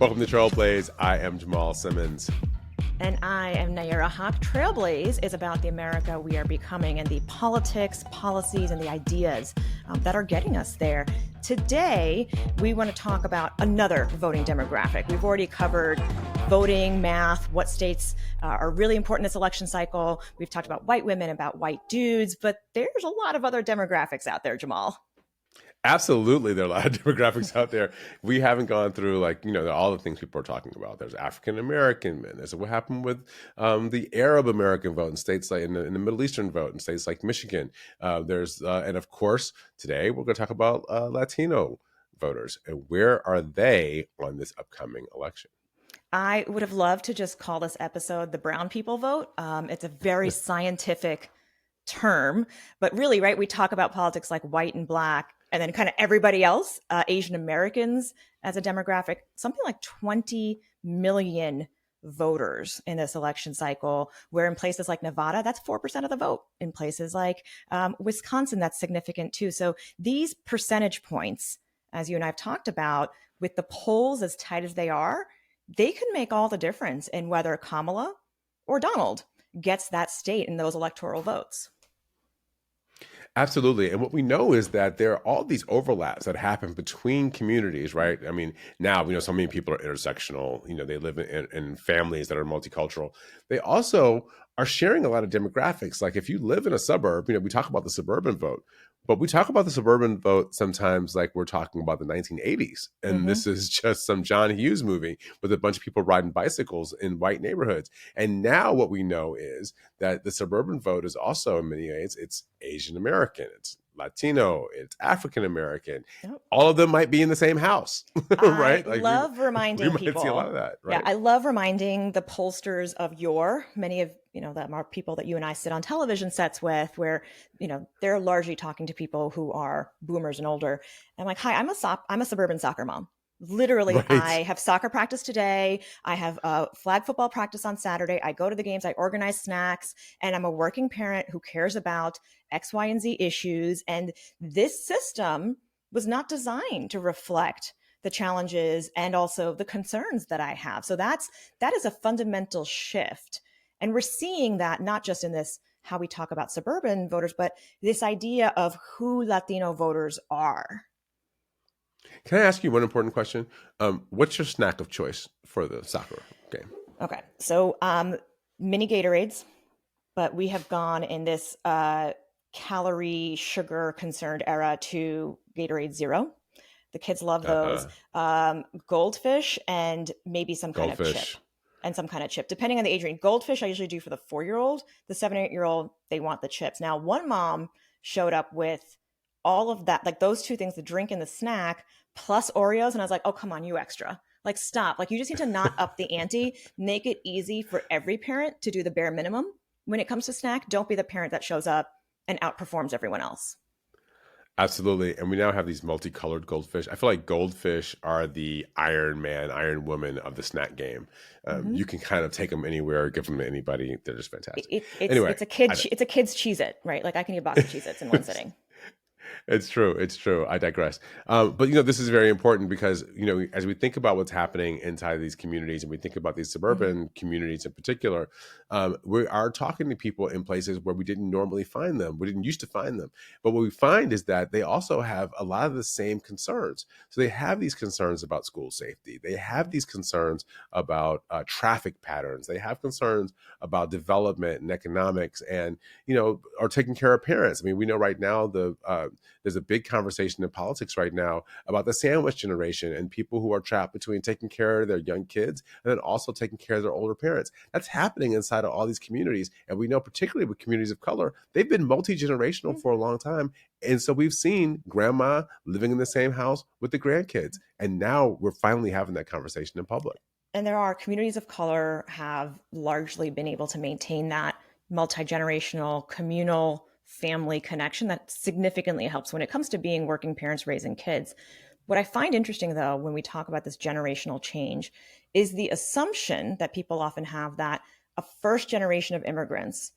Welcome to Trailblaze. I am Jamal Simmons. And I am Nayyera Haq. Trailblaze is about the America we are becoming and the politics, policies, and the ideas that are getting us there. Today, we want to talk about another voting demographic. We've already covered voting, math, what states are really important this election cycle. We've talked about white women, about white dudes, but there's a lot of other demographics out there, Jamal. Absolutely, there are a lot of demographics out there. We haven't gone through all the things people are talking about. There's African American men. There's what happened with the Arab American vote in states like in the Middle Eastern vote in states like Michigan. And of course today we're going to talk about Latino voters and where are they on this upcoming election. I would have loved to just call this episode the brown people vote. It's a very scientific term, but really, right, we talk about politics like white and black, and then kind of everybody else, Asian Americans as a demographic, something like 20 million voters in this election cycle, where in places like Nevada, that's 4% of the vote. In places like Wisconsin, that's significant too. So these percentage points, as you and I have talked about, with the polls as tight as they are, they can make all the difference in whether Kamala or Donald gets that state in those electoral votes. Absolutely. And what we know is that there are all these overlaps that happen between communities, right? I mean, now we know so many people are intersectional, they live in families that are multicultural. They also are sharing a lot of demographics. Like if you live in a suburb, we talk about the suburban vote, but we talk about the suburban vote sometimes like we're talking about the 1980s. And this is just some John Hughes movie with a bunch of people riding bicycles in white neighborhoods. And now what we know is that the suburban vote is also in many ways, it's Asian American, it's Latino, it's African American. Yep. All of them might be in the same house, right? I love reminding we people. might see a lot of that, right? Yeah, I love reminding the pollsters of many of them are people that you and I sit on television sets with, where they're largely talking to people who are boomers and older. I'm like, hi, I'm a suburban soccer mom. Literally, Right. I have soccer practice today. I have flag football practice on Saturday. I go to the games. I organize snacks, and I'm a working parent who cares about X, Y, and Z issues. And this system was not designed to reflect the challenges and also the concerns that I have. So that is a fundamental shift. And we're seeing that not just in this, how we talk about suburban voters, but this idea of who Latino voters are. Can I ask you one important question? What's your snack of choice for the soccer game? Okay. So mini Gatorades, but we have gone in this calorie, sugar concerned era to Gatorade Zero. The kids love those. Goldfish and maybe some kind of chip. And some kind of chip, depending on the age range. Goldfish, I usually do for the 4-year-old. The 7 or 8-year-old, they want the chips. Now, one mom showed up with all of that, like those two things, the drink and the snack, plus Oreos. And I was like, oh, come on, you extra. Like, stop. Like, you just need to not up the ante. Make it easy for every parent to do the bare minimum when it comes to snack. Don't be the parent that shows up and outperforms everyone else. Absolutely. And we now have these multicolored goldfish. I feel like goldfish are the Iron Man, Iron Woman of the snack game. You can kind of take them anywhere, give them to anybody. They're just fantastic. Anyway, it's a kid's Cheez-It, right? Like I can eat a box of Cheez-Its in one sitting. It's true. I digress. But this is very important because as we think about what's happening inside these communities, and we think about these suburban communities in particular, we are talking to people in places where we didn't normally find them. We didn't used to find them. But what we find is that they also have a lot of the same concerns. So they have these concerns about school safety. They have these concerns about traffic patterns. They have concerns about development and economics, and are taking care of parents. I mean, we know right now there's a big conversation in politics right now about the sandwich generation and people who are trapped between taking care of their young kids and then also taking care of their older parents. That's happening inside of all these communities. And we know, particularly with communities of color, they've been multi-generational for a long time. And so we've seen grandma living in the same house with the grandkids. And now we're finally having that conversation in public. And there are communities of color have largely been able to maintain that multi-generational communal family connection that significantly helps when it comes to being working parents raising kids. What I find interesting, though, when we talk about this generational change is the assumption that people often have that a first generation of immigrants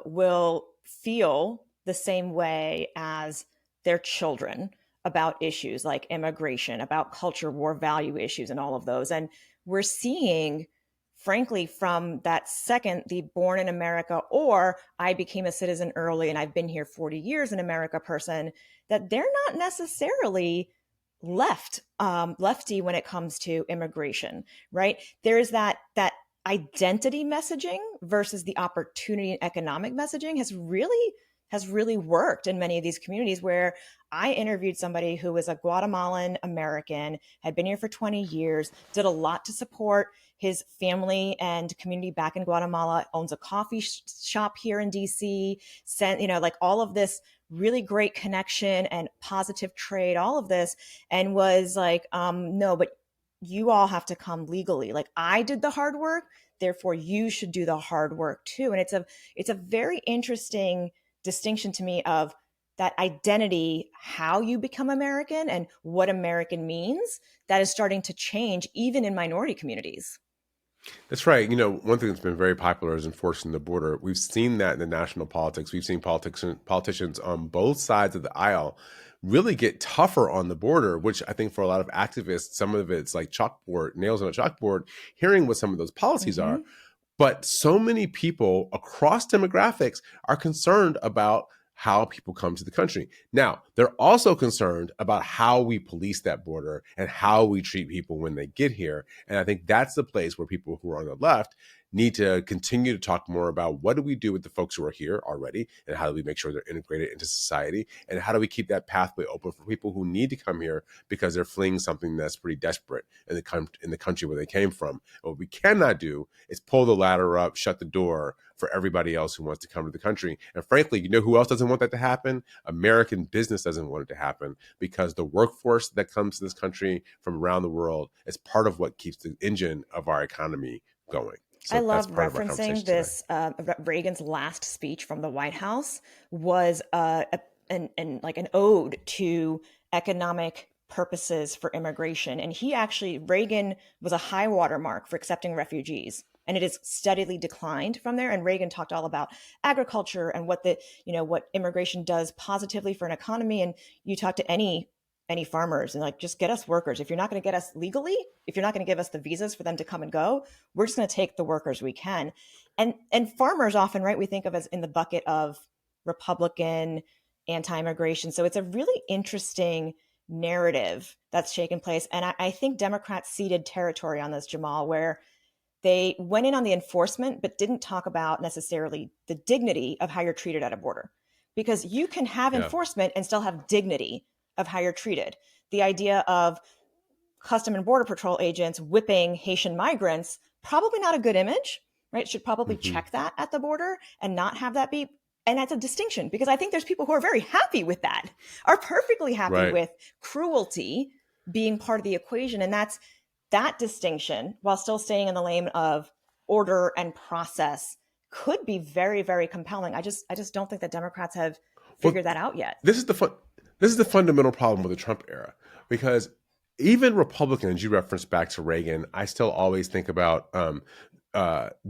will feel the same way as their children about issues like immigration, about culture war value issues, and all of those. And we're seeing, frankly, from that second, the born in America or I became a citizen early and I've been here 40 years in America person, that they're not necessarily lefty when it comes to immigration, right? There's that identity messaging versus the opportunity and economic messaging has really worked in many of these communities where I interviewed somebody who was a Guatemalan American, had been here for 20 years, did a lot to support his family and community back in Guatemala, owns a coffee shop here in DC, sent, like all of this really great connection and positive trade, all of this, and was like, no, but you all have to come legally. Like I did the hard work, therefore you should do the hard work too. And it's a very interesting distinction to me of that identity, how you become American and what American means, that is starting to change even in minority communities. That's right. One thing that's been very popular is enforcing the border. We've seen that in the national politics. We've seen politicians on both sides of the aisle really get tougher on the border, which I think for a lot of activists, some of it's like chalkboard, nails on a chalkboard, hearing what some of those policies Mm-hmm. are. But so many people across demographics are concerned about how people come to the country. Now, they're also concerned about how we police that border and how we treat people when they get here. And I think that's the place where people who are on the left need to continue to talk more about what do we do with the folks who are here already and how do we make sure they're integrated into society and how do we keep that pathway open for people who need to come here because they're fleeing something that's pretty desperate in the country where they came from. And what we cannot do is pull the ladder up, shut the door for everybody else who wants to come to the country. And frankly, you know who else doesn't want that to happen? American business doesn't want it to happen because the workforce that comes to this country from around the world is part of what keeps the engine of our economy going. I So that's love part of our referencing conversation today. this. Reagan's last speech from the White House was like an ode to economic purposes for immigration, and Reagan was a high watermark for accepting refugees, and it has steadily declined from there. And Reagan talked all about agriculture and what immigration does positively for an economy. And you talk to any farmers and like, just get us workers. If you're not going to get us legally, if you're not going to give us the visas for them to come and go, we're just going to take the workers we can. And farmers often, right, we think of as in the bucket of Republican anti-immigration. So it's a really interesting narrative that's taken place. And I think Democrats ceded territory on this, Jamal, where they went in on the enforcement, but didn't talk about necessarily the dignity of how you're treated at a border. Because you can have Yeah. enforcement and still have dignity of how you're treated. The idea of Custom and Border Patrol agents whipping Haitian migrants, probably not a good image, right? Should probably Hmm. check that at the border and not have that be. And that's a distinction because I think there's people who are very happy with that, are perfectly happy Right. with cruelty being part of the equation. And that's that distinction, while still staying in the lane of order and process, could be very, very compelling. I just don't think that Democrats have Well, figured that out yet. this is the fun. This is the fundamental problem with the Trump era because even Republicans, you reference back to Reagan, I still always think about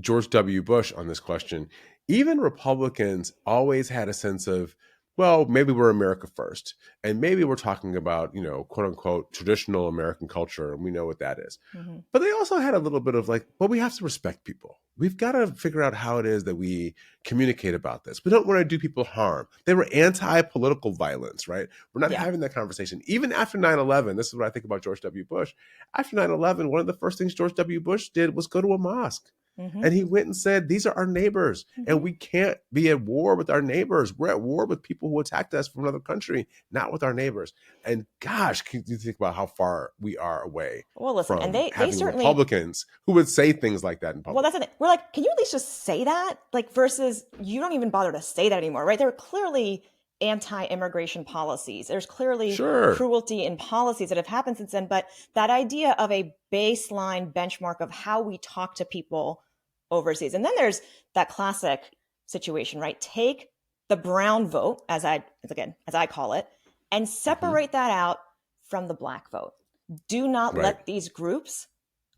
George W. Bush on this question. Even Republicans always had a sense of, well, maybe we're America first, and maybe we're talking about, quote unquote, traditional American culture, and we know what that is. Mm-hmm. But they also had a little bit of like, well, we have to respect people. We've got to figure out how it is that we communicate about this. We don't want to do people harm. They were anti-political violence, right? We're not Yeah. having that conversation. Even after 9/11, this is what I think about George W. Bush. After 9/11, one of the first things George W. Bush did was go to a mosque. Mm-hmm. And he went and said, these are our neighbors, Mm-hmm. and we can't be at war with our neighbors. We're at war with people who attacked us from another country, not with our neighbors. And gosh, can you think about how far we are away Well, listen, and from they having certainly. Republicans who would say things like that in Well, public? that's the thing. We're like, can you at least just say that? Like, versus you don't even bother to say that anymore, right? There are clearly anti-immigration policies. There's clearly Sure. cruelty in policies that have happened since then. But that idea of a baseline benchmark of how we talk to people overseas. And then there's that classic situation, right? Take the brown vote, as I call it, and Hmm. separate that out from the black vote. Do not Right. let these groups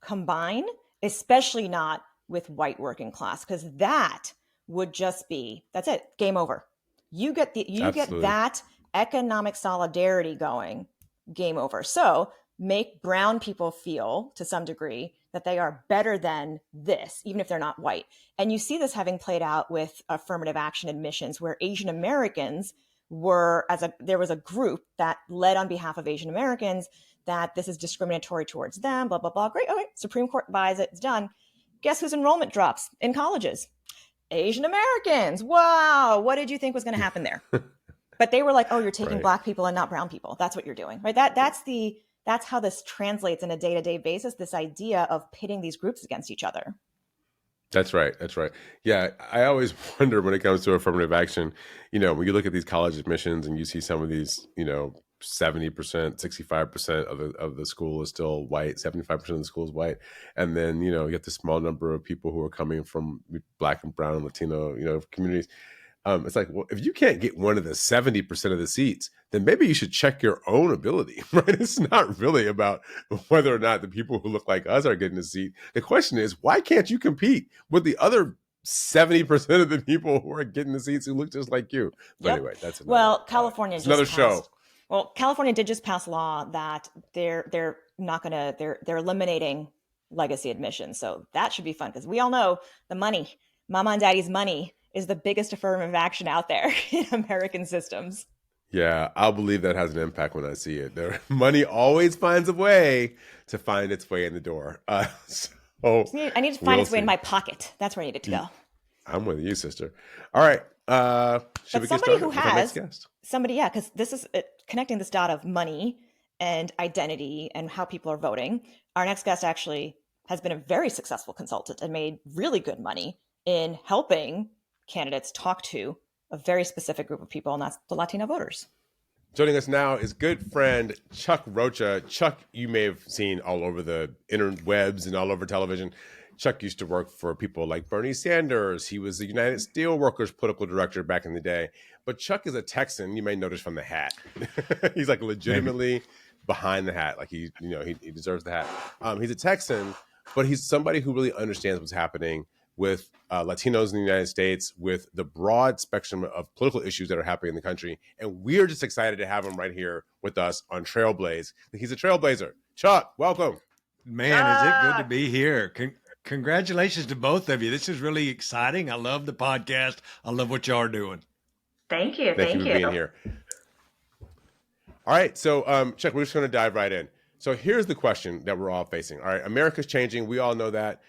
combine, especially not with white working class, because that would just be, that's it, game over. You get Absolutely. that economic solidarity going, game over. So make brown people feel to some degree that they are better than this, even if they're not white. And you see this having played out with affirmative action admissions, where Asian Americans were, there was a group that led on behalf of Asian Americans that this is discriminatory towards them, blah, blah, blah. Great. Okay. Supreme Court buys it. It's done. Guess whose enrollment drops in colleges? Asian Americans. Wow. What did you think was going to happen there? But they were like, oh, you're taking Black people and not brown people. That's what you're doing, right? That's how this translates in a day-to-day basis, this idea of pitting these groups against each other. That's right. That's right. Yeah. I always wonder when it comes to affirmative action, when you look at these college admissions and you see some of these, 70%, 65% of the school is still white, 75% of the school is white. And then, you get the small number of people who are coming from Black and brown and Latino, communities. It's like, well, if you can't get one of the 70% of the seats, then maybe you should check your own ability, right? It's not really about whether or not the people who look like us are getting a seat. The question is, why can't you compete with the other 70% of the people who are getting the seats who look just like you? But anyway, that's California just another passed, show. Well, California did just pass law that they're eliminating legacy admissions. So that should be fun, because we all know the money, mama and daddy's money, is the biggest affirmative action out there in American systems. Yeah, I'll believe that has an impact when I see it. Their money always finds a way to find its way in the door. I need to find its way in my pocket. That's where I need it to go. I'm with you, sister. All right. Should we get started with our next guest? Because this is connecting this dot of money and identity and how people are voting. Our next guest actually has been a very successful consultant and made really good money in helping candidates talk to a very specific group of people, and that's the Latino voters. Joining us now is good friend Chuck Rocha. Chuck, you may have seen all over the interwebs and all over television. Chuck used to work for people like Bernie Sanders. He was the United Steelworkers political director back in the day. But Chuck is a Texan, you may notice from the hat. He's like legitimately behind the hat. Like he deserves the hat. He's a Texan, but he's somebody who really understands what's happening with Latinos in the United States, with the broad spectrum of political issues that are happening in the country. And we're just excited to have him right here with us on Trailblaze. He's a trailblazer. Chuck, welcome. Man, is it good to be here. Congratulations to both of you. This is really exciting. I love the podcast. I love what y'all are doing. Thank you. Thank you for being here. All right. So, Chuck, we're just going to dive right in. So here's the question that we're all facing. All right. America's changing. We all know that.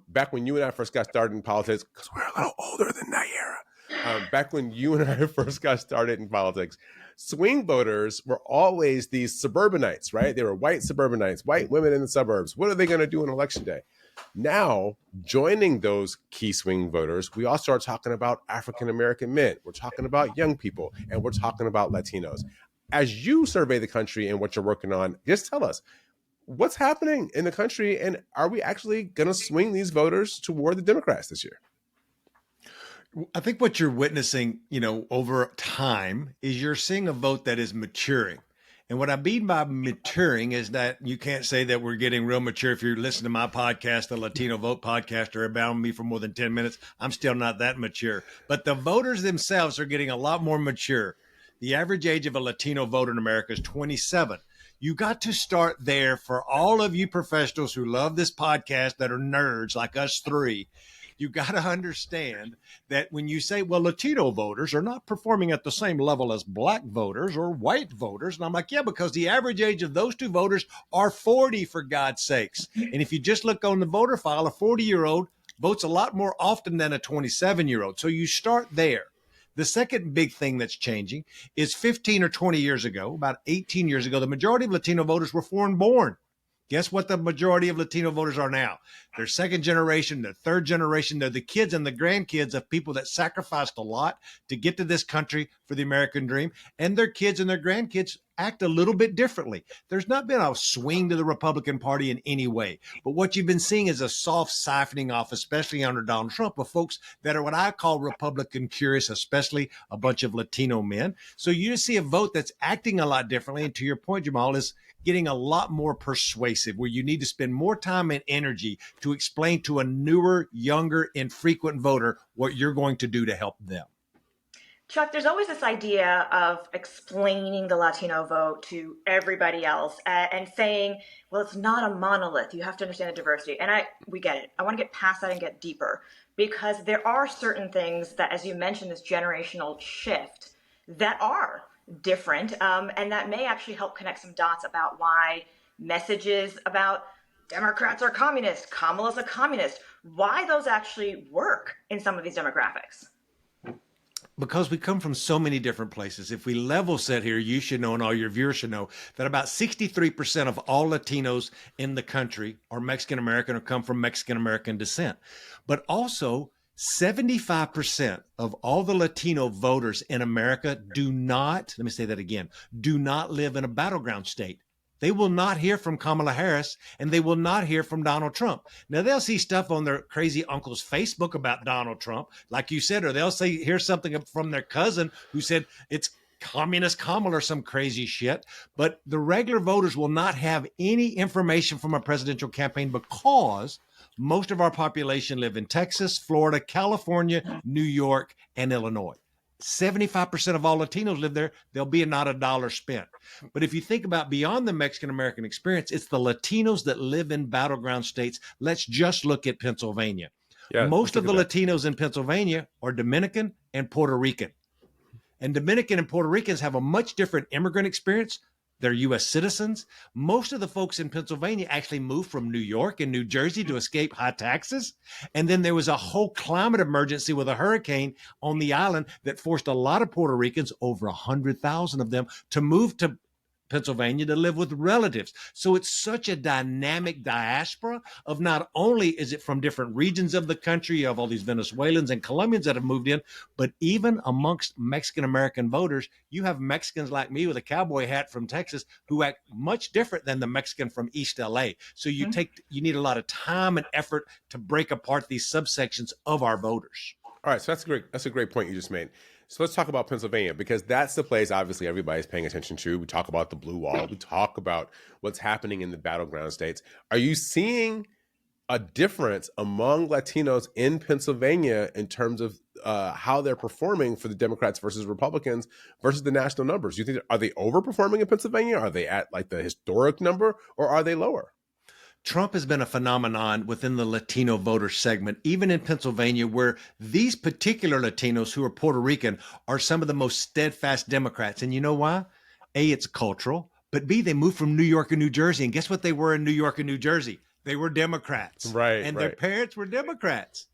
Back when you and I first got started in politics, because we're a little older than that era. Back when you and I first got started in politics, swing voters were always these suburbanites, right? They were white suburbanites, white women in the suburbs. What are they going to do on election day? Now, joining those key swing voters, we all start talking about African-American men. We're talking about young people, and we're talking about Latinos. As you survey the country and what you're working on, just tell us, what's happening in the country, and are we actually going to swing these voters toward the Democrats this year? I think what you're witnessing, over time is you're seeing a vote that is maturing. And what I mean by maturing is that you can't say that we're getting real mature. If you listen to my podcast, the Latino Vote podcast, or about me for more than 10 minutes, I'm still not that mature. But the voters themselves are getting a lot more mature. The average age of a Latino voter in America is 27. You got to start there for all of you professionals who love this podcast that are nerds like us three. You got to understand that when you say, well, Latino voters are not performing at the same level as Black voters or white voters. And I'm like, yeah, because the average age of those two voters are 40, for God's sakes. And if you just look on the voter file, a 40-year-old votes a lot more often than a 27-year-old. So you start there. The second big thing that's changing is 15 or 20 years ago, about 18 years ago, the majority of Latino voters were foreign born. Guess what the majority of Latino voters are now? They're second generation, they're third generation. They're the kids and the grandkids of people that sacrificed a lot to get to this country for the American dream. And their kids and their grandkids act a little bit differently. There's not been a swing to the Republican Party in any way. But what you've been seeing is a soft siphoning off, especially under Donald Trump, of folks that are what I call Republican curious, especially a bunch of Latino men. So you just see a vote that's acting a lot differently. And to your point, Jamal, is getting a lot more persuasive, where you need to spend more time and energy to explain to a newer, younger, infrequent voter what you're going to do to help them. Chuck, there's always this idea of explaining the Latino vote to everybody else and saying, well, it's not a monolith. You have to understand the diversity. And we get it. I want to get past that and get deeper because there are certain things that, as you mentioned, this generational shift that are different and that may actually help connect some dots about why messages about Democrats are communists, Kamala's a communist, why those actually work in some of these demographics. Because we come from so many different places. If we level set here, you should know, and all your viewers should know, that about 63% of all Latinos in the country are Mexican American or come from Mexican American descent. But also, 75% of all the Latino voters in America do not live in a battleground state. They will not hear from Kamala Harris, and they will not hear from Donald Trump. Now, they'll see stuff on their crazy uncle's Facebook about Donald Trump, like you said, or they'll hear something from their cousin who said it's communist Kamala or some crazy shit. But the regular voters will not have any information from a presidential campaign because most of our population live in Texas, Florida, California, New York, and Illinois. 75% of all Latinos live there. There'll be not a dollar spent. But if you think about beyond the Mexican-American experience, it's the Latinos that live in battleground states. Let's just look at Pennsylvania. Yeah, most of the Latinos in Pennsylvania are Dominican and Puerto Rican. And Dominican and Puerto Ricans have a much different immigrant experience. They're U.S. citizens. Most of the folks in Pennsylvania actually moved from New York and New Jersey to escape high taxes. And then there was a whole climate emergency with a hurricane on the island that forced a lot of Puerto Ricans, over 100,000 of them, to move to Pennsylvania to live with relatives. So it's such a dynamic diaspora of not only is it from different regions of the country, you have all these Venezuelans and Colombians that have moved in, but even amongst Mexican-American voters, you have Mexicans like me with a cowboy hat from Texas who act much different than the Mexican from East LA. So you need a lot of time and effort to break apart these subsections of our voters. All right, so that's a great point you just made. So let's talk about Pennsylvania, because that's the place obviously everybody's paying attention to. We talk about the blue wall. We talk about what's happening in the battleground states. Are you seeing a difference among Latinos in Pennsylvania in terms of how they're performing for the Democrats versus Republicans versus the national numbers? You think, are they overperforming in Pennsylvania? Are they at like the historic number, or are they lower? Trump has been a phenomenon within the Latino voter segment, even in Pennsylvania, where these particular Latinos who are Puerto Rican are some of the most steadfast Democrats. And you know why? A, it's cultural, but B, they moved from New York and New Jersey. And guess what they were in New York and New Jersey? They were Democrats. Right. And their parents were Democrats.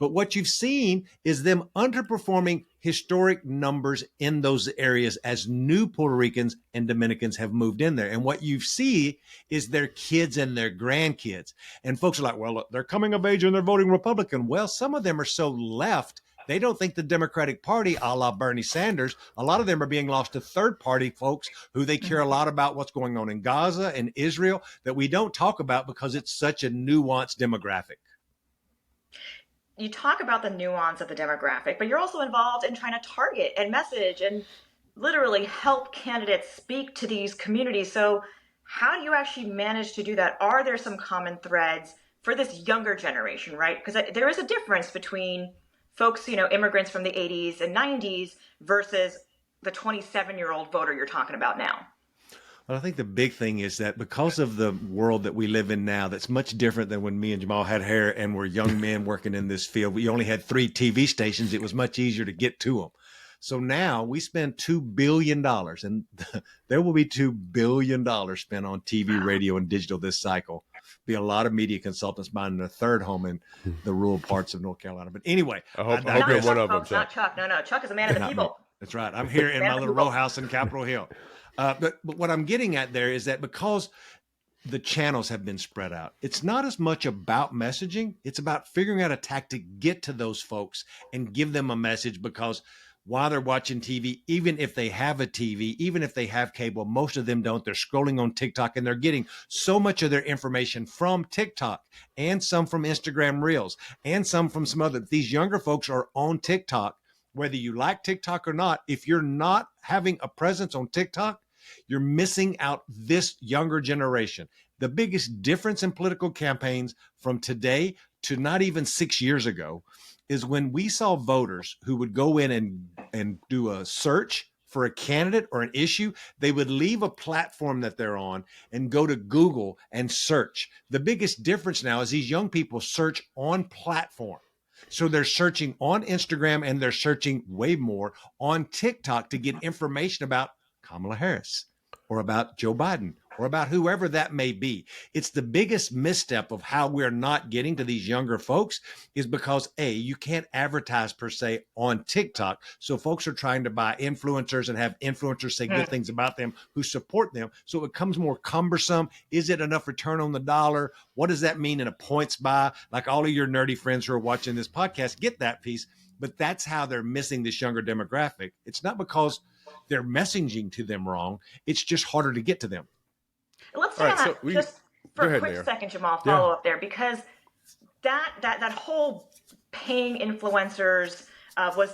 But what you've seen is them underperforming historic numbers in those areas as new Puerto Ricans and Dominicans have moved in there. And what you see is their kids and their grandkids. And folks are like, well, look, they're coming of age and they're voting Republican. Well, some of them are so left, they don't think the Democratic Party, a la Bernie Sanders, a lot of them are being lost to third party folks who they care a lot about what's going on in Gaza and Israel that we don't talk about because it's such a nuanced demographic. You talk about the nuance of the demographic, but you're also involved in trying to target and message and literally help candidates speak to these communities. So how do you actually manage to do that? Are there some common threads for this younger generation, right? Because there is a difference between folks, immigrants from the 80s and 90s versus the 27-year-old voter you're talking about now. Well, I think the big thing is that because of the world that we live in now, that's much different than when me and Jamal had hair and were young men working in this field. We only had 3 TV stations. It was much easier to get to them. So now we spend $2 billion, and there will be $2 billion spent on TV, radio, and digital this cycle. Be a lot of media consultants buying a third home in the rural parts of North Carolina. But anyway, I hope you're one of them, Chuck. Not Chuck. No, Chuck is a man of the people. That's right. I'm here in my little row house in Capitol Hill. But what I'm getting at there is that because the channels have been spread out, it's not as much about messaging. It's about figuring out a tactic to get to those folks and give them a message, because while they're watching TV, even if they have a TV, even if they have cable, most of them don't. They're scrolling on TikTok and they're getting so much of their information from TikTok and some from Instagram Reels and some from some other. These younger folks are on TikTok. Whether you like TikTok or not, if you're not having a presence on TikTok, you're missing out this younger generation. The biggest difference in political campaigns from today to not even 6 years ago is when we saw voters who would go in and do a search for a candidate or an issue, they would leave a platform that they're on and go to Google and search. The biggest difference now is these young people search on platform. So they're searching on Instagram and they're searching way more on TikTok to get information about Kamala Harris or about Joe Biden or about whoever that may be. It's the biggest misstep of how we're not getting to these younger folks is because you can't advertise per se on TikTok. So folks are trying to buy influencers and have influencers say good things about them who support them. So it becomes more cumbersome. Is it enough return on the dollar? What does that mean in a points buy? Like all of your nerdy friends who are watching this podcast get that piece, but that's how they're missing this younger demographic. It's not because they're messaging to them wrong. It's just harder to get to them. Let's say just for a quick second, Jamal, follow up there, because that whole paying influencers was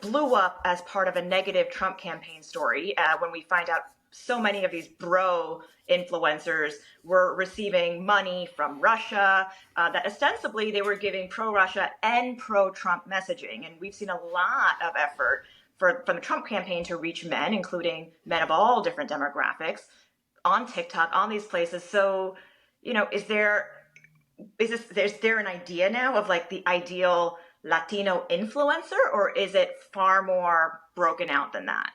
blew up as part of a negative Trump campaign story when we find out so many of these bro influencers were receiving money from Russia, that ostensibly they were giving pro-Russia and pro-Trump messaging. And we've seen a lot of effort from the Trump campaign to reach men, including men of all different demographics, on TikTok, on these places. So, is there an idea now of like the ideal Latino influencer, or is it far more broken out than that?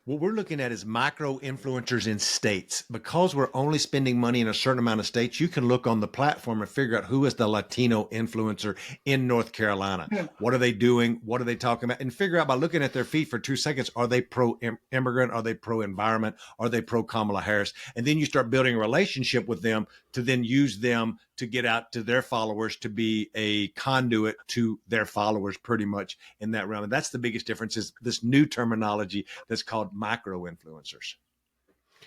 What we're looking at is micro influencers in states. Because we're only spending money in a certain amount of states, you can look on the platform and figure out who is the Latino influencer in North Carolina. What are they doing? What are they talking about? And figure out by looking at their feed for 2 seconds, are they pro-immigrant? Are they pro-environment? Are they pro-Kamala Harris? And then you start building a relationship with them to then use them to get out to their followers, to be a conduit to their followers pretty much in that realm. And that's the biggest difference, is this new terminology that's called micro influencers.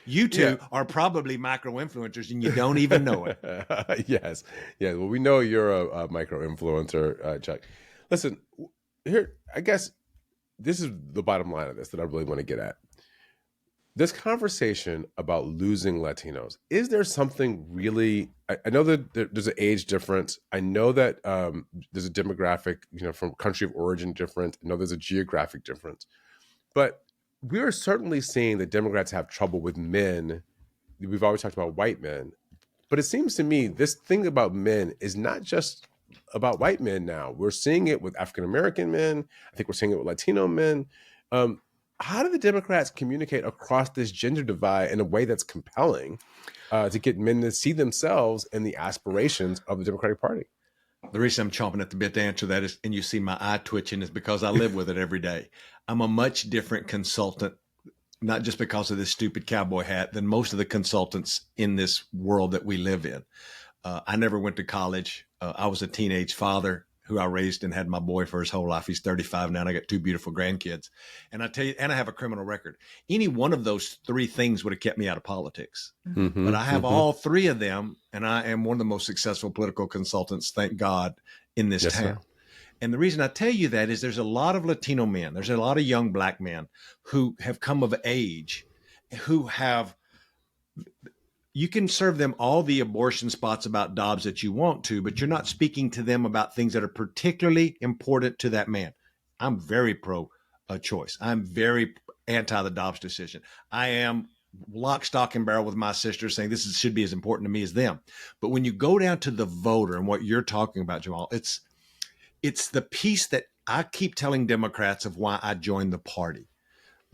You two are probably micro influencers and you don't even know it. Yes. Yeah. Well, we know you're a micro influencer, Chuck. Listen, here, I guess this is the bottom line of this that I really want to get at. This conversation about losing Latinos, is there something really, I know that there's an age difference. I know that there's a demographic, from country of origin difference. I know there's a geographic difference. But we are certainly seeing that Democrats have trouble with men. We've always talked about white men. But it seems to me this thing about men is not just about white men now. We're seeing it with African-American men. I think we're seeing it with Latino men. How do the Democrats communicate across this gender divide in a way that's compelling to get men to see themselves in the aspirations of the Democratic Party? The reason I'm chomping at the bit to answer that is, and you see my eye twitching, is because I live with it every day. I'm a much different consultant, not just because of this stupid cowboy hat, than most of the consultants in this world that we live in. I never went to college. I was a teenage father who I raised and had my boy for his whole life. He's 35 now, and I got 2 beautiful grandkids. And I tell you, and I have a criminal record. Any one of those 3 things would have kept me out of politics. Mm-hmm, but I have all 3 of them, and I am one of the most successful political consultants, thank God, in this town. Sir. And the reason I tell you that is there's a lot of Latino men, there's a lot of young black men who have come of age, who have, you can serve them all the abortion spots about Dobbs that you want to, but you're not speaking to them about things that are particularly important to that man. I'm very pro-choice. I'm very anti the Dobbs decision. I am lock, stock, and barrel with my sister saying this should be as important to me as them. But when you go down to the voter and what you're talking about, Jamal, it's the piece that I keep telling Democrats of why I joined the party.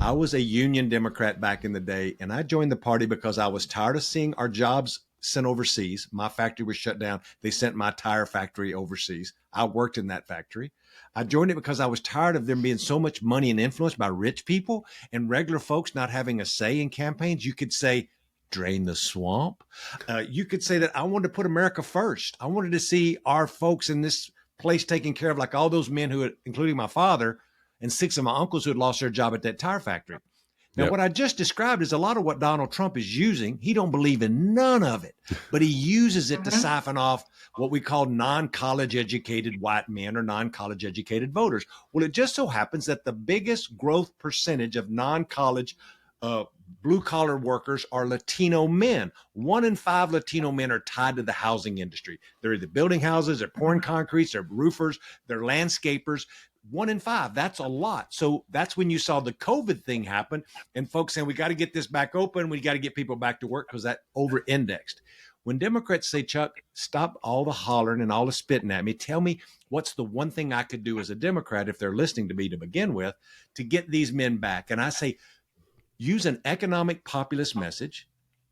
I was a union Democrat back in the day, and I joined the party because I was tired of seeing our jobs sent overseas. My factory was shut down. They sent my tire factory overseas. I worked in that factory. I joined it because I was tired of there being so much money and influence by rich people and regular folks not having a say in campaigns. You could say, drain the swamp. You could say that I wanted to put America first. I wanted to see our folks in this place taken care of, like all those men who, including my father, and 6 of my uncles who had lost their job at that tire factory. Now, What I just described is a lot of what Donald Trump is using. He don't believe in none of it, but he uses it to siphon off what we call non-college educated white men or non-college educated voters. Well, it just so happens that the biggest growth percentage of non-college blue collar workers are Latino men. 1 in 5 Latino men are tied to the housing industry. They're either building houses, they're pouring concrete, they're roofers, they're landscapers. 1 in 5, that's a lot. So that's when you saw the COVID thing happen and folks saying, we got to get this back open. We got to get people back to work because that over indexed. When Democrats say, Chuck, stop all the hollering and all the spitting at me, tell me what's the one thing I could do as a Democrat, if they're listening to me to begin with, to get these men back. And I say, use an economic populist message,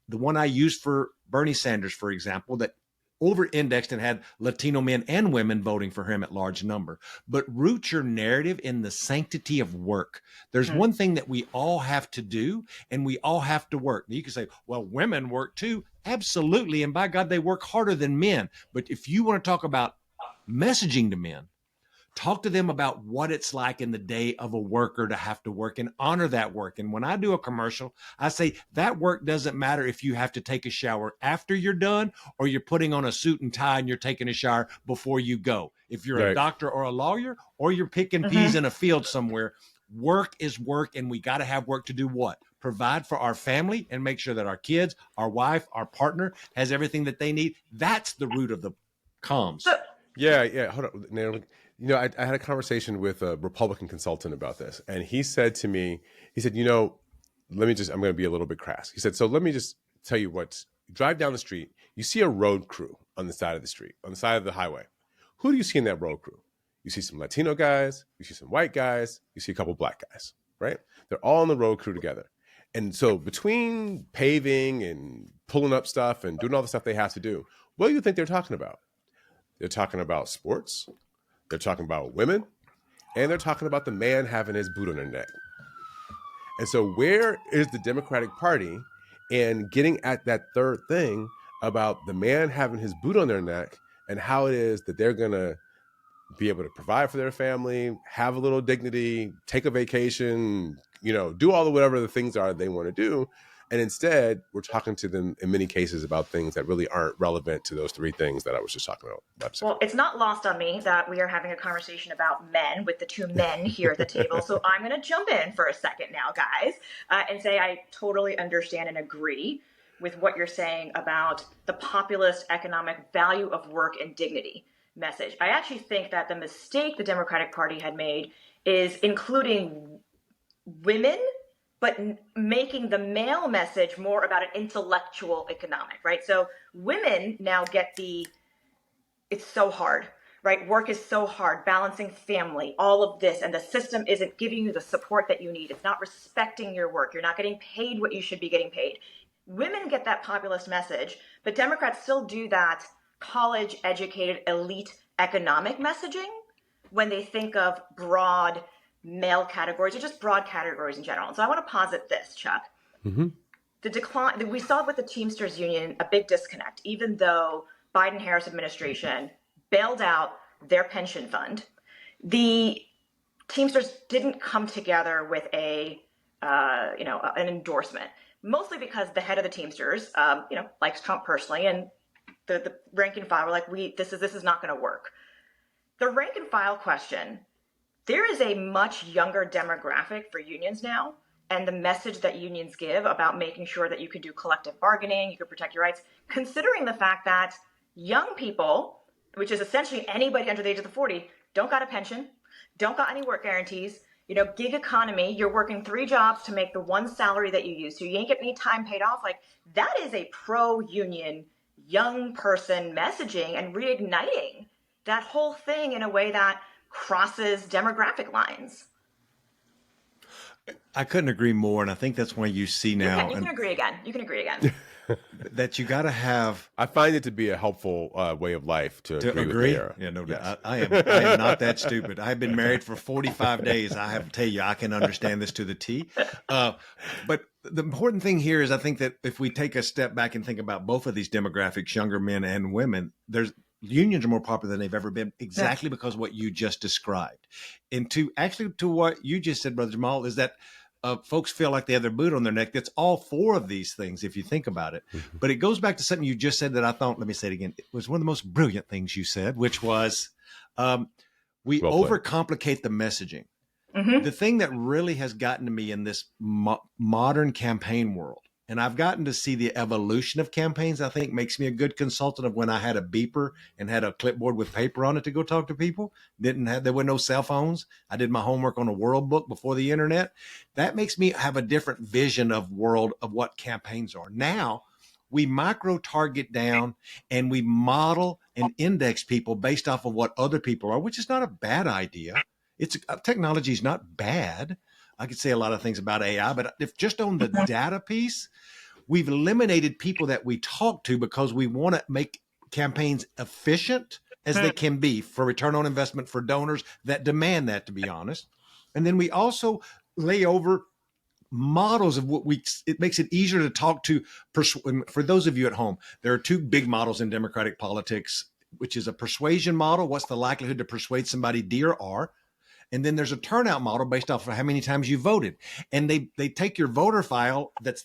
the one I used for Bernie Sanders, for example, that over-indexed and had Latino men and women voting for him at large number. But root your narrative in the sanctity of work. There's one thing that we all have to do, and we all have to work. You can say, well, women work too. Absolutely. And by God, they work harder than men. But if you want to talk about messaging to men, talk to them about what it's like in the day of a worker to have to work and honor that work. And when I do a commercial, I say that work doesn't matter if you have to take a shower after you're done or you're putting on a suit and tie and you're taking a shower before you go. If you're a doctor or a lawyer or you're picking peas in a field somewhere, work is work. And we got to have work to do what? Provide for our family and make sure that our kids, our wife, our partner has everything that they need. That's the root of the comms. Yeah. Hold on, Naomi. I had a conversation with a Republican consultant about this, and he said to me, I'm going to be a little bit crass. He said, so let me just tell you drive down the street, you see a road crew on the side of the street, on the side of the highway. Who do you see in that road crew? You see some Latino guys, you see some white guys, you see a couple black guys, right? They're all on the road crew together. And so between paving and pulling up stuff and doing all the stuff they have to do, what do you think they're talking about? They're talking about sports. They're talking about women, and they're talking about the man having his boot on their neck. And so where is the Democratic Party in getting at that third thing about the man having his boot on their neck and how it is that they're going to be able to provide for their family, have a little dignity, take a vacation, do all the whatever the things are they want to do. And instead, we're talking to them in many cases about things that really aren't relevant to those three things that I was just talking about. Well, it's not lost on me that we are having a conversation about men with the two men here at the table. So I'm going to jump in for a second now, guys, and say I totally understand and agree with what you're saying about the populist economic value of work and dignity message. I actually think that the mistake the Democratic Party had made is including women but making the male message more about an intellectual economic, right? So women now get it's so hard, right? Work is so hard, balancing family, all of this, and the system isn't giving you the support that you need. It's not respecting your work. You're not getting paid what you should be getting paid. Women get that populist message, but Democrats still do that college-educated elite economic messaging when they think of broad male categories or just broad categories in general. And so I want to posit this, Chuck. Mm-hmm. The decline, we saw with the Teamsters Union a big disconnect, even though Biden-Harris administration bailed out their pension fund. The Teamsters didn't come together with an endorsement, mostly because the head of the Teamsters, likes Trump personally, and the rank and file were like, this is not going to work. The rank and file question, there is a much younger demographic for unions now, and the message that unions give about making sure that you can do collective bargaining, you can protect your rights, considering the fact that young people, which is essentially anybody under the age of 40, don't got a pension, don't got any work guarantees, gig economy, you're working 3 jobs to make the one salary that you use, so you ain't getting any time paid off. Like, that is a pro-union young person messaging and reigniting that whole thing in a way that crosses demographic lines. I couldn't agree more, and I think that's why you see now. You can agree again. You can agree again. That you got to have. I find it to be a helpful way of life to agree. With yeah, no, yes. I am not that stupid. I've been married for 45 days. I have to tell you, I can understand this to the T. But the important thing here is I think that if we take a step back and think about both of these demographics, younger men and women, unions are more popular than they've ever been, exactly because of what you just described. And to what you just said, Brother Jamal, is that folks feel like they have their boot on their neck. That's all 4 of these things, if you think about it. Mm-hmm. But it goes back to something you just said that I thought, let me say it again, it was one of the most brilliant things you said, which was we overcomplicate the messaging. The thing that really has gotten to me in this modern campaign world, and I've gotten to see the evolution of campaigns, I think makes me a good consultant of when I had a beeper and had a clipboard with paper on it to go talk to people. There were no cell phones. I did my homework on a world book before the internet. That makes me have a different vision of world of what campaigns are. Now we micro target down and we model and index people based off of what other people are, which is not a bad idea. It's technology is not bad. I could say a lot of things about AI, but if just on the data piece, we've eliminated people that we talk to because we want to make campaigns efficient as they can be for return on investment for donors that demand that, to be honest. And then we also lay over models of what it makes it easier to talk to. For those of you at home, there are two big models in Democratic politics, which is a persuasion model. What's the likelihood to persuade somebody D or R? And then there's a turnout model based off of how many times you voted. And they take your voter file that's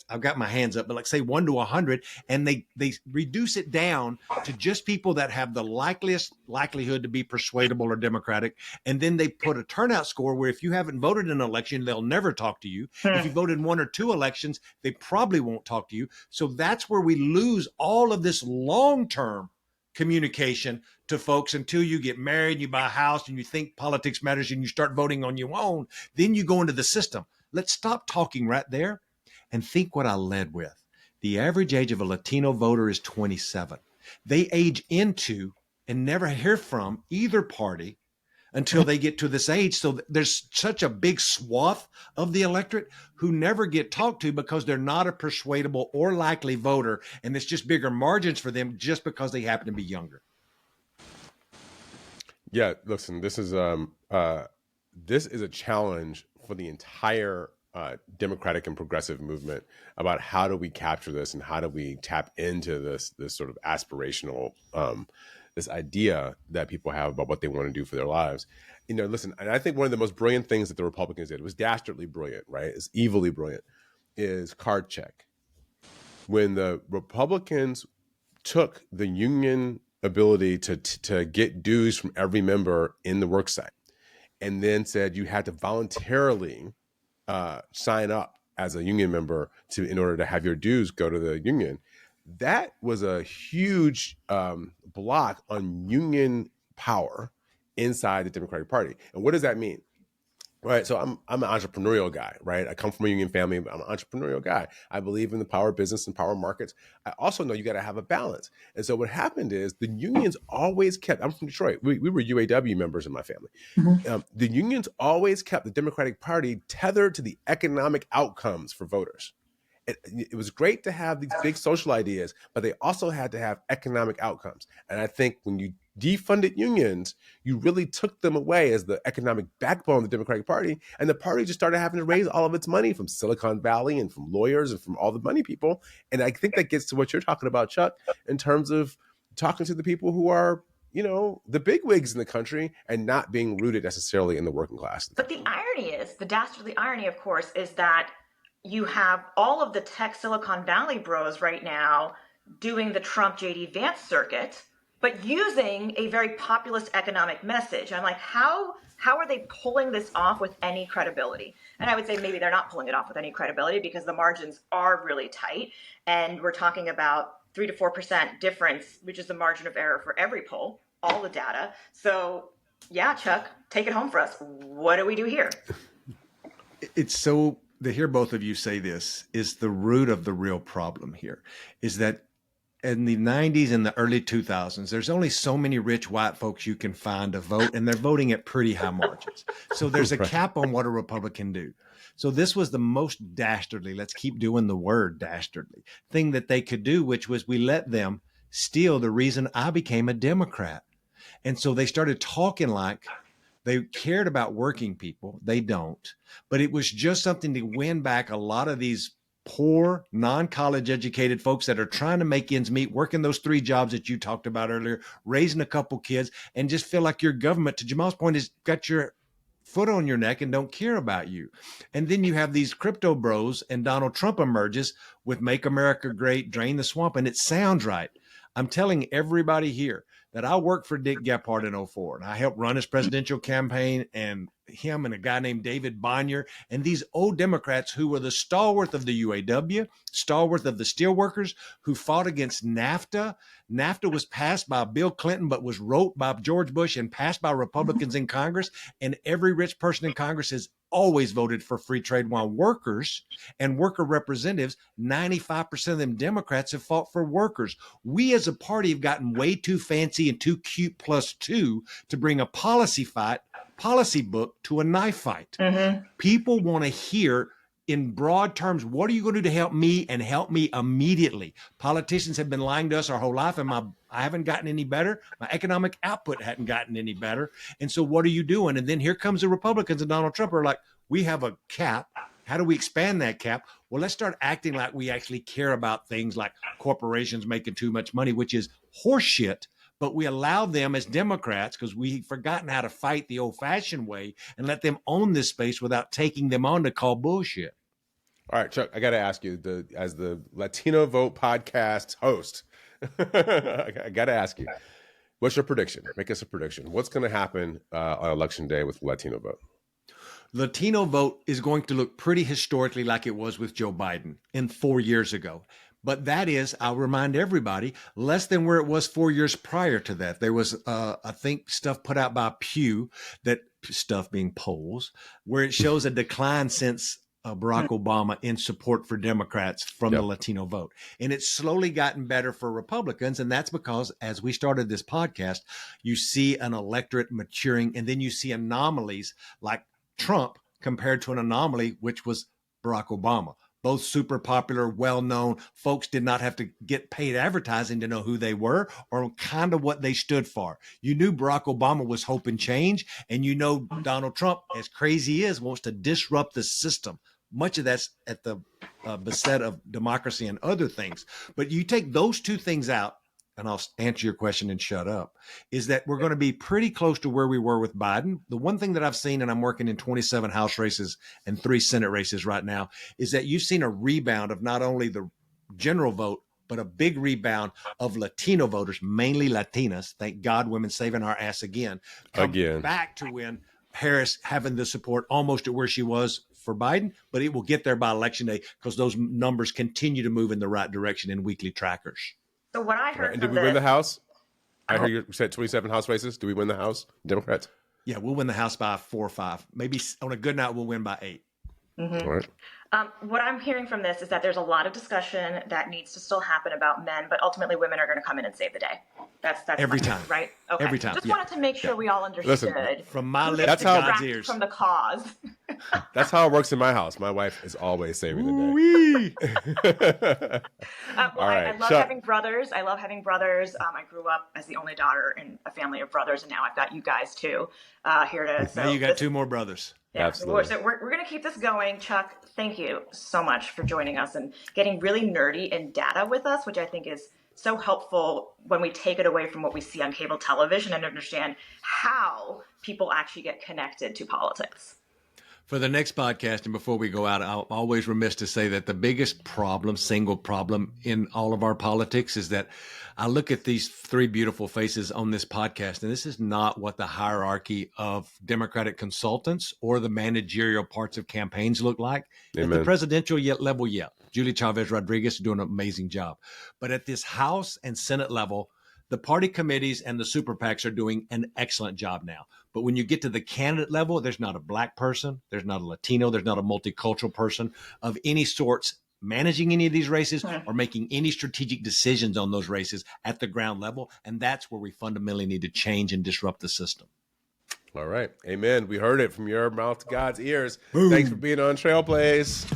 I've got my hands up, but like say 1 to 100, and they reduce it down to just people that have the likelihood to be persuadable or Democratic. And then they put a turnout score where if you haven't voted in an election, they'll never talk to you. If you voted in 1 or 2 elections, they probably won't talk to you. So that's where we lose all of this long-term communication to folks until you get married, you buy a house, and you think politics matters, and you start voting on your own. Then you go into the system. Let's stop talking right there and think what I led with. The average age of a Latino voter is 27. They age into and never hear from either party until they get to this age. So there's such a big swath of the electorate who never get talked to because they're not a persuadable or likely voter. And it's just bigger margins for them just because they happen to be younger. Yeah, listen, this is a challenge for the entire democratic and progressive movement about how do we capture this and how do we tap into this sort of aspirational this idea that people have about what they want to do for their lives. Listen, and I think one of the most brilliant things that the Republicans did, was dastardly brilliant, right? It's evilly brilliant, is card check. When the Republicans took the union ability to get dues from every member in the worksite and then said you had to voluntarily sign up as a union member in order to have your dues go to the union, that was a huge block on union power inside the Democratic Party. And what does that mean? Right. So I'm an entrepreneurial guy, right? I come from a union family. I'm an entrepreneurial guy. I believe in the power of business and power markets. I also know you got to have a balance. And so what happened is the unions always kept, I'm from Detroit. We were UAW members in my family. The unions always kept the Democratic Party tethered to the economic outcomes for voters. It was great to have these big social ideas, but they also had to have economic outcomes. And I think when you defunded unions, you really took them away as the economic backbone of the Democratic Party. And the party just started having to raise all of its money from Silicon Valley and from lawyers and from all the money people. And I think that gets to what you're talking about, Chuck, in terms of talking to the people who are, the big wigs in the country and not being rooted necessarily in the working class. But the irony is, the dastardly irony, of course, is that you have all of the tech Silicon Valley bros right now doing the Trump JD Vance circuit, but using a very populist economic message. I'm like, how are they pulling this off with any credibility? And I would say maybe they're not pulling it off with any credibility because the margins are really tight. And we're talking about 3 to 4% difference, which is the margin of error for every poll, all the data. So yeah, Chuck, take it home for us. What do we do here? It's so, to hear both of you say this is the root of the real problem here, is that in the 90s and the early 2000s, there's only so many rich white folks you can find to vote, and they're voting at pretty high margins. So there's a cap on what a Republican do. So this was the most dastardly, let's keep doing the word dastardly, thing that they could do, which was we let them steal the reason I became a Democrat. And so they started talking like they cared about working people. They don't. But it was just something to win back a lot of these poor, non-college educated folks that are trying to make ends meet, working those 3 jobs that you talked about earlier, raising a couple kids, and just feel like your government, to Jamal's point, has got your foot on your neck and don't care about you. And then you have these crypto bros, and Donald Trump emerges with Make America Great, Drain the Swamp, and it sounds right. I'm telling everybody here that I worked for Dick Gephardt in 2004, and I helped run his presidential campaign, and him and a guy named David Bonnier and these old Democrats who were the stalwart of the UAW, stalwart of the steelworkers, who fought against NAFTA. NAFTA was passed by Bill Clinton, but was wrote by George Bush and passed by Republicans in Congress. And every rich person in Congress has always voted for free trade, while workers and worker representatives, 95% of them Democrats, have fought for workers. We as a party have gotten way too fancy and too cute +2 to bring a policy book to a knife fight. People want to hear in broad terms, what are you going to do to help me and help me immediately? Politicians have been lying to us our whole life, and I haven't gotten any better. My economic output hadn't gotten any better. And so what are you doing? And then here comes the Republicans and Donald Trump are like, we have a cap. How do we expand that cap? Well, let's start acting like we actually care about things like corporations making too much money, which is horseshit. But we allow them as Democrats, because we've forgotten how to fight the old-fashioned way, and let them own this space without taking them on to call bullshit. All right, Chuck, I got to ask you, as the Latino Vote podcast host, I got to ask you, what's your prediction? Make us a prediction. What's going to happen on Election Day with Latino Vote? Latino vote is going to look pretty historically like it was with Joe Biden 4 years ago. But that is, I'll remind everybody, less than where it was 4 years prior to that. There was, I think, stuff put out by Pew, that stuff being polls, where it shows a decline since Barack Obama in support for Democrats from the Latino vote. And it's slowly gotten better for Republicans. And that's because, as we started this podcast, you see an electorate maturing, and then you see anomalies like Trump compared to an anomaly, which was Barack Obama. Both super popular, well-known. Folks did not have to get paid advertising to know who they were or kind of what they stood for. You knew Barack Obama was hope and change, and you know Donald Trump, as crazy he is, wants to disrupt the system. Much of that's at the beset of democracy and other things. But you take those two things out, and I'll answer your question and shut up, is that we're going to be pretty close to where we were with Biden. The one thing that I've seen, and I'm working in 27 House races and 3 Senate races right now, is that you've seen a rebound of not only the general vote, but a big rebound of Latino voters, mainly Latinas. Thank God, women saving our ass again. Back to when Harris having the support almost at where she was for Biden, but it will get there by Election Day because those numbers continue to move in the right direction in weekly trackers. So what I heard and did we win the House? I heard you said 27 House races. Do we win the House, Democrats? Yeah, we'll win the House by 4 or 5. Maybe on a good night, we'll win by 8. All right. What I'm hearing from this is that there's a lot of discussion that needs to still happen about men, but ultimately women are going to come in and save the day. That's every time, right? Okay. Every time. Just wanted to make sure we all understood. Listen, from my lips to God's ears. From the cause. That's how it works in my house. My wife is always saving the day. I love having brothers. I I grew up as the only daughter in a family of brothers, and now I've got you guys too here to. So now you got 2 more brothers. Yeah, absolutely. So we're going to keep this going. Chuck, thank you so much for joining us and getting really nerdy in data with us, which I think is so helpful when we take it away from what we see on cable television and understand how people actually get connected to politics. For the next podcast, and before we go out, I'm always remiss to say that the biggest problem, single problem in all of our politics is that I look at these 3 beautiful faces on this podcast, and this is not what the hierarchy of Democratic consultants or the managerial parts of campaigns look like. Amen. At the presidential level, Julie Chavez Rodriguez is doing an amazing job. But at this House and Senate level, the party committees and the super PACs are doing an excellent job now. But when you get to the candidate level, there's not a Black person, there's not a Latino, there's not a multicultural person of any sorts managing any of these races or making any strategic decisions on those races at the ground level. And that's where we fundamentally need to change and disrupt the system. All right. Amen. We heard it from your mouth to God's ears. Boom. Thanks for being on Trailblaze.